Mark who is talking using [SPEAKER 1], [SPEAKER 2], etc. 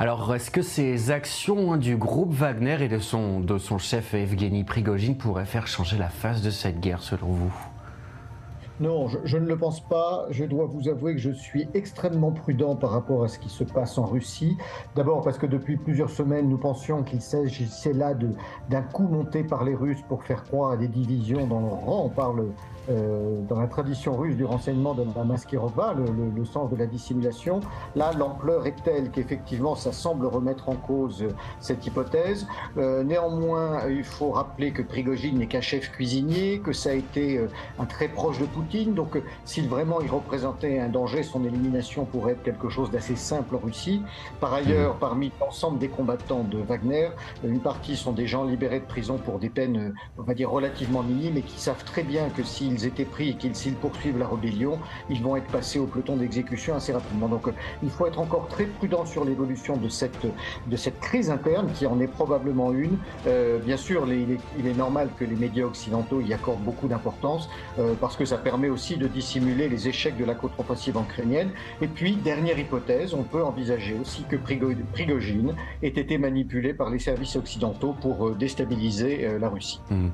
[SPEAKER 1] Alors, est-ce que ces actions du groupe Wagner et de son chef Evgeny Prigojine pourraient faire changer la face de cette guerre, selon vous?
[SPEAKER 2] Non, je ne le pense pas. Je dois vous avouer que je suis extrêmement prudent par rapport à ce qui se passe en Russie. D'abord parce que depuis plusieurs semaines, nous pensions qu'il s'agissait là d'un coup monté par les Russes pour faire croire à des divisions dans leur rang. On parle dans la tradition russe du renseignement de la maskirova, le sens de la dissimulation. Là, l'ampleur est telle qu'effectivement, ça semble remettre en cause cette hypothèse. Néanmoins, il faut rappeler que Prigojine n'est qu'un chef cuisinier, que ça a été un très proche de Poutine. Donc, s'il vraiment il représentait un danger, son élimination pourrait être quelque chose d'assez simple en Russie. Par
[SPEAKER 1] Hmm.
[SPEAKER 2] ailleurs, parmi l'ensemble des combattants de Wagner, une partie sont des gens libérés de prison pour des peines, on va dire, relativement minimes et qui savent très bien que s'ils étaient pris et s'ils poursuivent la rébellion, ils vont être passés au peloton d'exécution assez rapidement. Donc, il faut être encore très prudent sur l'évolution de cette crise interne qui en est probablement une. Bien sûr, il est normal que les médias occidentaux y accordent beaucoup d'importance parce que ça permet aussi de dissimuler les échecs de la contre-offensive ukrainienne. Et puis, dernière hypothèse, on peut envisager aussi que Prigojine ait été manipulé par les services occidentaux pour déstabiliser la Russie.
[SPEAKER 1] Hmm.